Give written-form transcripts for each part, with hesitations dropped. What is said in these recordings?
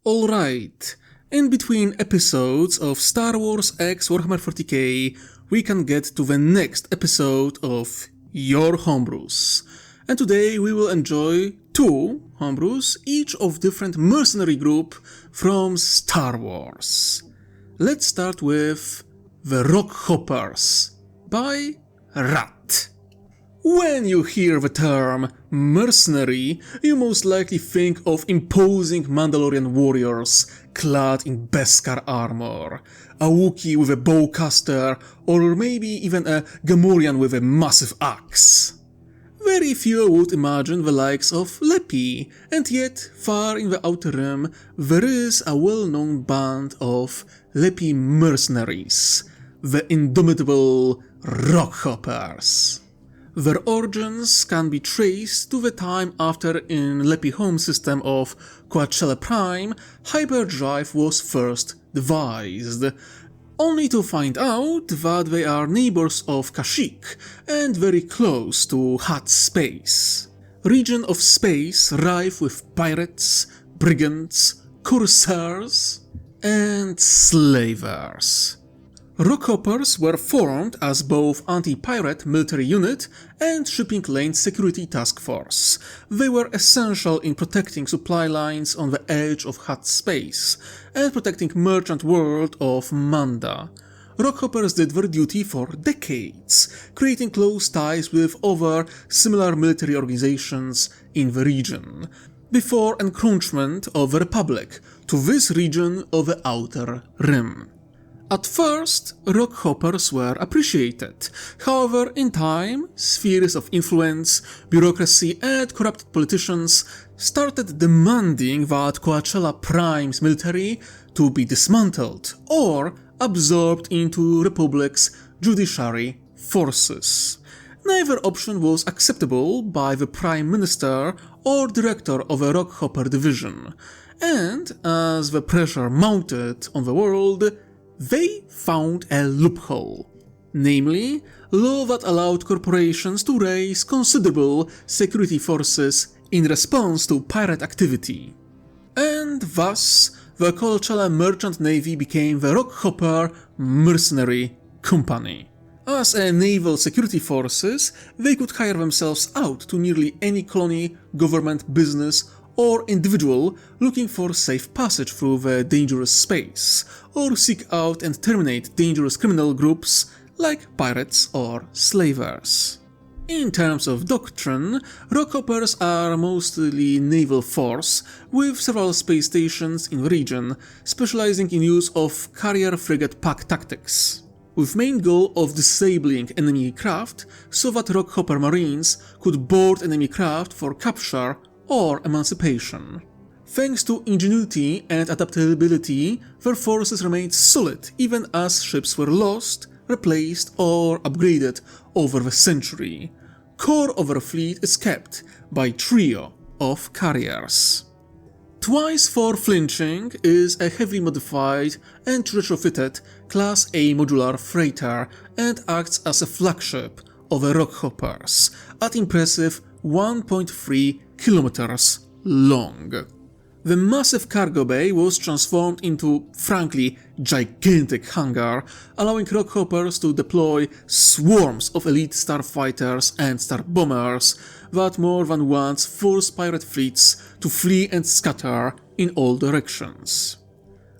Alright, in between episodes of Star Wars X Warhammer 40k, we can get to the next episode of Your Homebrews. And today we will enjoy two homebrews, each of different mercenary group from Star Wars. Let's start with the Rockhoppers by Rat. When you hear the term mercenary, you most likely think of imposing Mandalorian warriors clad in Beskar armor, a Wookiee with a bowcaster, or maybe even a Gamorrean with a massive axe. Very few would imagine the likes of Lepi, and yet, far in the Outer Rim, there is a well-known band of Lepi mercenaries, the indomitable Rockhoppers. Their origins can be traced to the time after in Lepi home system of Coachella Prime, hyperdrive was first devised, only to find out that they are neighbors of Kashyyyk and very close to Hutt space. Region of space rife with pirates, brigands, corsairs, and slavers. Rockhoppers were formed as both anti-pirate military unit and shipping lane security task force. They were essential in protecting supply lines on the edge of Hutt space and protecting merchant world of Manda. Rockhoppers did their duty for decades, creating close ties with other similar military organizations in the region, before encroachment of the Republic to this region of the Outer Rim. At first, Rockhoppers were appreciated. However, in time, spheres of influence, bureaucracy and corrupted politicians started demanding that Coachella Prime's military to be dismantled or absorbed into Republic's judiciary forces. Neither option was acceptable by the Prime Minister or Director of a Rockhopper division, and as the pressure mounted on the world, they found a loophole, namely, law that allowed corporations to raise considerable security forces in response to pirate activity. And thus, the Coachella Merchant Navy became the Rockhopper Mercenary Company. As a naval security forces, they could hire themselves out to nearly any colony, government, business, or individual looking for safe passage through the dangerous space, or seek out and terminate dangerous criminal groups like pirates or slavers. In terms of doctrine, Rockhoppers are mostly naval force, with several space stations in the region, specializing in use of carrier frigate pack tactics, with main goal of disabling enemy craft so that Rockhopper Marines could board enemy craft for capture or emancipation. Thanks to ingenuity and adaptability, their forces remained solid even as ships were lost, replaced or upgraded over the century. Core of their fleet is kept by trio of carriers. Twice 4 Flinching is a heavily modified and retrofitted Class A modular freighter and acts as a flagship of the Rockhoppers at impressive 1.3 kilometers long. The massive cargo bay was transformed into, frankly, gigantic hangar, allowing Rockhoppers to deploy swarms of elite starfighters and star bombers that more than once forced pirate fleets to flee and scatter in all directions.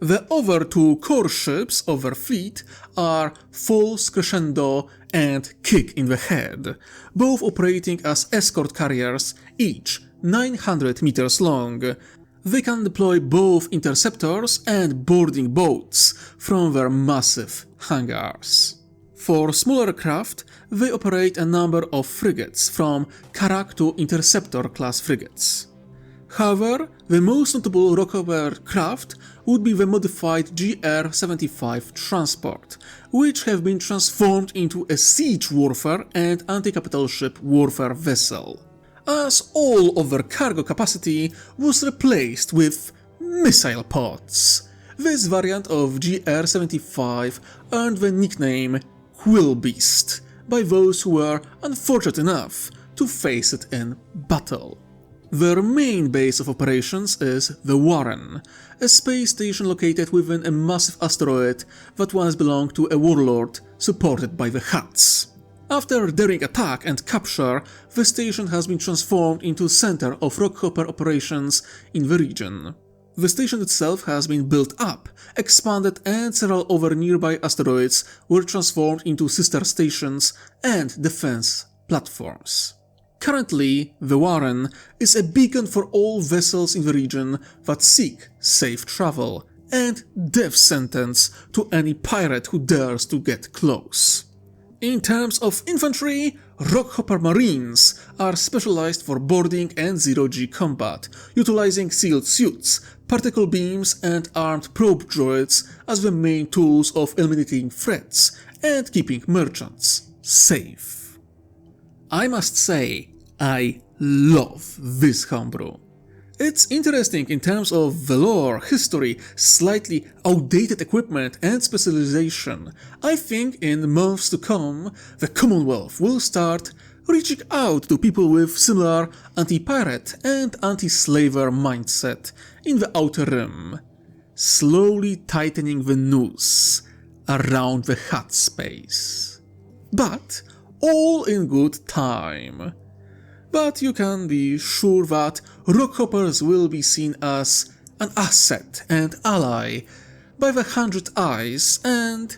The other 2 core ships of their fleet are False Crescendo and Kick in the Head, both operating as escort carriers, each 900 meters long. They can deploy both interceptors and boarding boats from their massive hangars. For smaller craft, they operate a number of frigates from Karak to Interceptor class frigates. However, the most notable Rockhopper craft would be the modified GR-75 transport, which have been transformed into a siege warfare and anti-capital ship warfare vessel, as all of their cargo capacity was replaced with missile pods. This variant of GR-75 earned the nickname Quillbeast by those who were unfortunate enough to face it in battle. Their main base of operations is the Warren, a space station located within a massive asteroid that once belonged to a warlord supported by the Huts. After a daring attack and capture, the station has been transformed into a center of Rockhopper operations in the region. The station itself has been built up, expanded, and several other nearby asteroids were transformed into sister stations and defense platforms. Currently, the Warren is a beacon for all vessels in the region that seek safe travel and death sentence to any pirate who dares to get close. In terms of infantry, Rockhopper Marines are specialized for boarding and zero-G combat, utilizing sealed suits, particle beams, and armed probe droids as the main tools of eliminating threats and keeping merchants safe. I must say, I love this homebrew. It's interesting in terms of the lore, history, slightly outdated equipment and specialization. I think in months to come, the Commonwealth will start reaching out to people with similar anti-pirate and anti-slaver mindset in the Outer Rim, slowly tightening the noose around the Hutt space. But all in good time. But you can be sure that Rockhoppers will be seen as an asset and ally by the 100 Eyes and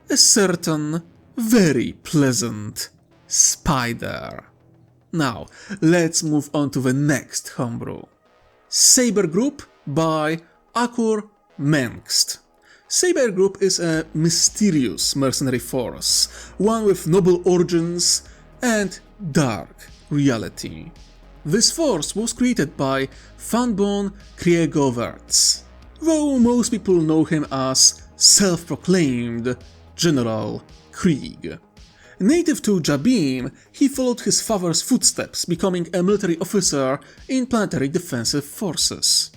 a certain very pleasant spider. Now, let's move on to the next homebrew. Saber Group by Akur Mengst. Saber Group is a mysterious mercenary force, one with noble origins and dark reality. This force was created by Fanbon Kriegoverts, though most people know him as self-proclaimed General Krieg. Native to Jabim, he followed his father's footsteps, becoming a military officer in planetary defensive forces.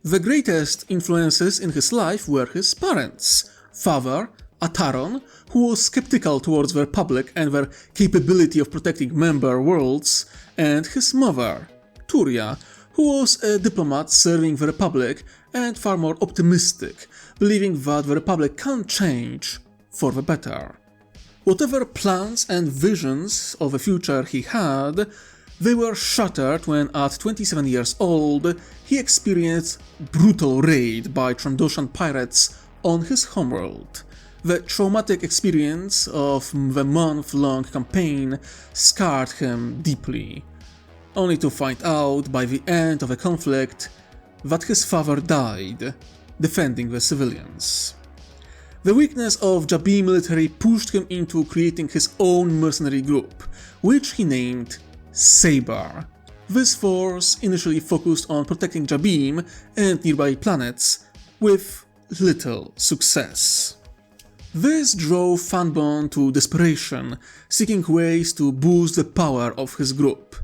The greatest influences in his life were his parents, father Ataron, who was skeptical towards the Republic and their capability of protecting member worlds, and his mother, Turia, who was a diplomat serving the Republic and far more optimistic, believing that the Republic can change for the better. Whatever plans and visions of the future he had, they were shattered when at 27 years old he experienced brutal raid by Trandoshan pirates on his homeworld. The traumatic experience of the month-long campaign scarred him deeply, only to find out by the end of the conflict that his father died, defending the civilians. The weakness of Jabi military pushed him into creating his own mercenary group, which he named Saber. This force initially focused on protecting Jabim and nearby planets, with little success. This drove Fanbon to desperation, seeking ways to boost the power of his group.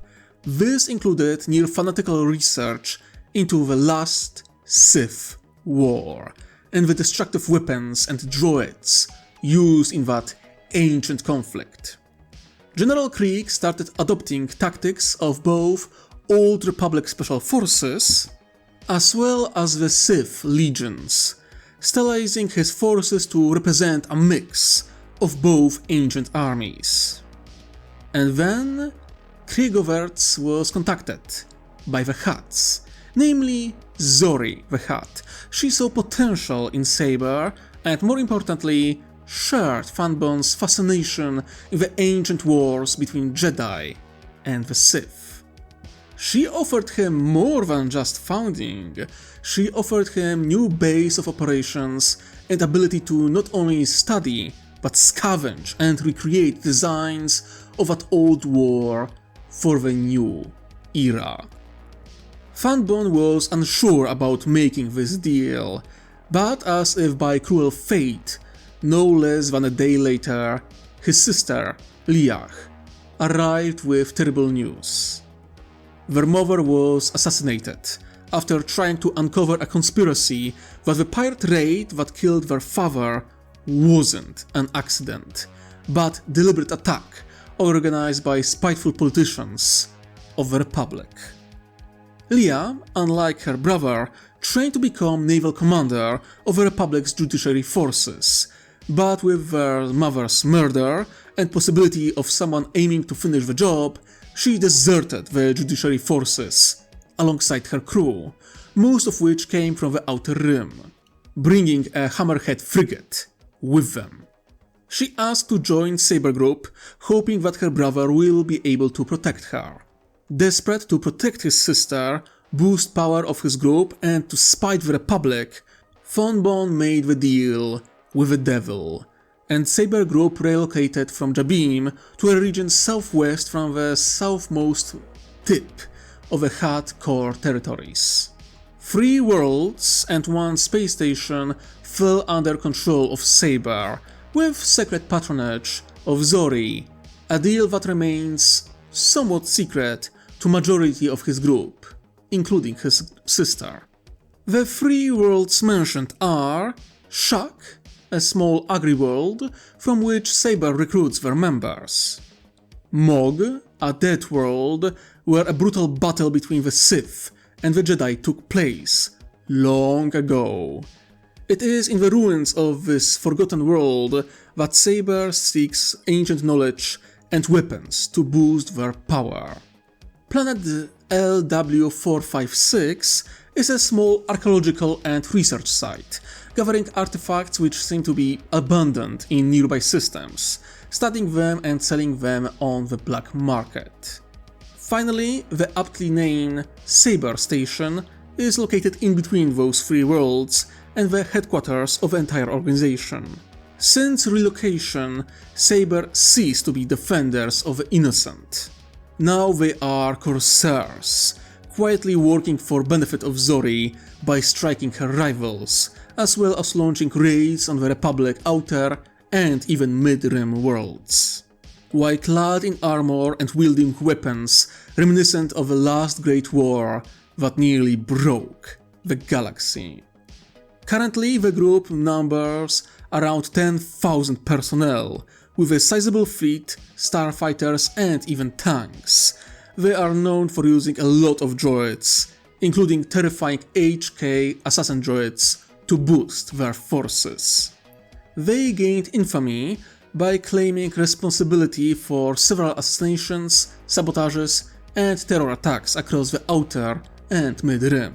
This included near fanatical research into the last Sith War and the destructive weapons and droids used in that ancient conflict. General Krieg started adopting tactics of both Old Republic Special Forces as well as the Sith Legions, stylizing his forces to represent a mix of both ancient armies. And then Kriegoverts was contacted by the Hutts, namely Zori the Hutt. She saw potential in Saber and, more importantly, shared Fanbon's fascination in the ancient wars between Jedi and the Sith. She offered him more than just founding. She offered him new base of operations and ability to not only study, but scavenge and recreate designs of that old war for the new era. Fanbon was unsure about making this deal, but as if by cruel fate, no less than a day later, his sister, Liach, arrived with terrible news. Their mother was assassinated after trying to uncover a conspiracy that the pirate raid that killed their father wasn't an accident, but deliberate attack organized by spiteful politicians of the Republic. Leah, unlike her brother, trained to become naval commander of the Republic's judiciary forces, but with their mother's murder and possibility of someone aiming to finish the job, she deserted the judiciary forces, alongside her crew, most of which came from the Outer Rim, bringing a Hammerhead frigate with them. She asked to join Saber Group, hoping that her brother will be able to protect her. Desperate to protect his sister, boost power of his group, and to spite the Republic, Von Bon made the deal with the devil, and Saber Group relocated from Jabim to a region southwest from the southmost tip of the Hutt core territories. 3 worlds and 1 space station fell under control of Saber, with secret patronage of Zori, a deal that remains somewhat secret to majority of his group, including his sister. The 3 worlds mentioned are Shak, a small agri-world from which Saber recruits their members, Mog, a dead world where a brutal battle between the Sith and the Jedi took place long ago. It is in the ruins of this forgotten world that Saber seeks ancient knowledge and weapons to boost their power. Planet LW456 is a small archaeological and research site, gathering artifacts which seem to be abundant in nearby systems, studying them and selling them on the black market. Finally, the aptly named Saber Station is located in between those 3 worlds and the headquarters of the entire organization. Since relocation, Saber ceased to be defenders of the innocent. Now they are corsairs, quietly working for benefit of Zori by striking her rivals, as well as launching raids on the Republic outer and even mid-rim worlds. While clad in armor and wielding weapons reminiscent of the last great war that nearly broke the galaxy. Currently, the group numbers around 10,000 personnel, with a sizable fleet, starfighters and even tanks. They are known for using a lot of droids, including terrifying HK assassin droids, to boost their forces. They gained infamy by claiming responsibility for several assassinations, sabotages and terror attacks across the outer and mid-rim.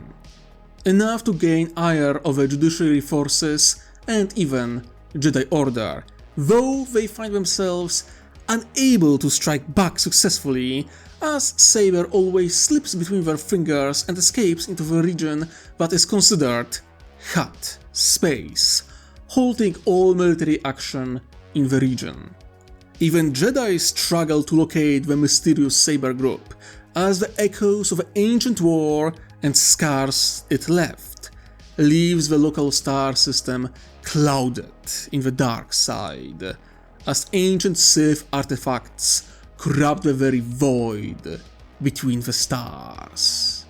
Enough to gain ire of the judiciary forces and even Jedi Order, though they find themselves unable to strike back successfully, as Saber always slips between their fingers and escapes into the region that is considered Hutt space, halting all military action in the region. Even Jedi struggle to locate the mysterious Saber Group, as the echoes of the ancient war and scars it left leaves the local star system clouded in the dark side, as ancient Sith artifacts corrupt the very void between the stars.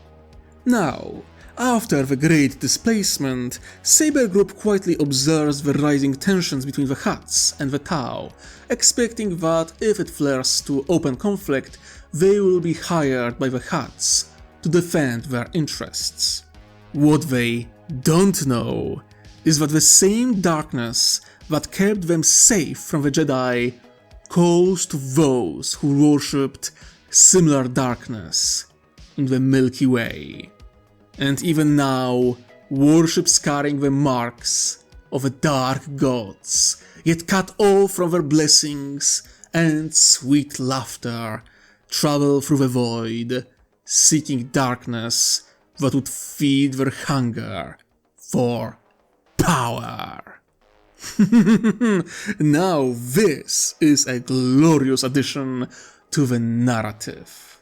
Now, after the Great Displacement, Saber Group quietly observes the rising tensions between the Hutts and the Tau, expecting that if it flares to open conflict, they will be hired by the Hutts to defend their interests. What they don't know is that the same darkness that kept them safe from the Jedi calls to those who worshipped similar darkness in the Milky Way, and even now worships carrying the marks of the dark gods, yet cut off from their blessings and sweet laughter, travel through the void, seeking darkness that would feed their hunger for power. Now this is a glorious addition to the narrative.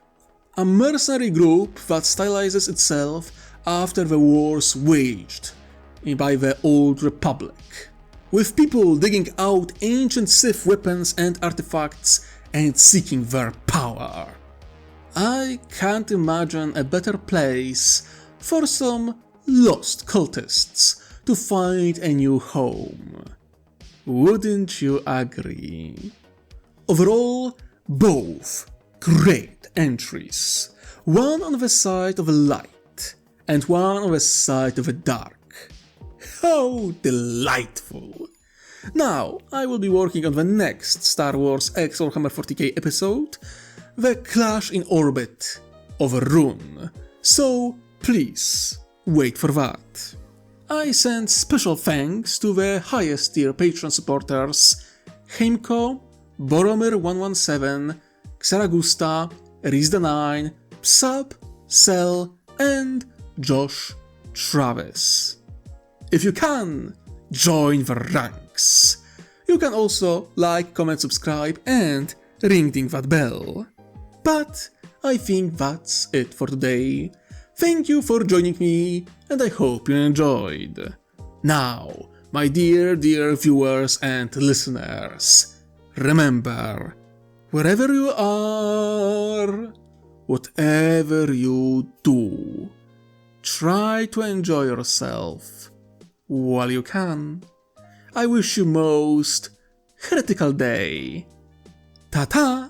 A mercenary group that stylizes itself after the wars waged by the Old Republic, with people digging out ancient Sith weapons and artifacts and seeking their power. I can't imagine a better place for some lost cultists to find a new home. Wouldn't you agree? Overall, both great entries, One on the side of the light, and one on the side of the dark. How delightful! Now, I will be working on the next Star Wars X Warhammer 40k episode, The Clash in Orbit of Rune, so please wait for that. I send special thanks to the highest tier Patreon supporters Heimko, Boromir117, Xaragusta, Rizda9, Psab, Cell, and Josh Travis. If you can, join the ranks. You can also like, comment, subscribe, and ring-ding that bell. But I think that's it for today. Thank you for joining me, and I hope you enjoyed. Now, my dear viewers and listeners, remember, wherever you are, whatever you do, try to enjoy yourself while you can. I wish you most heretical day. Ta-ta!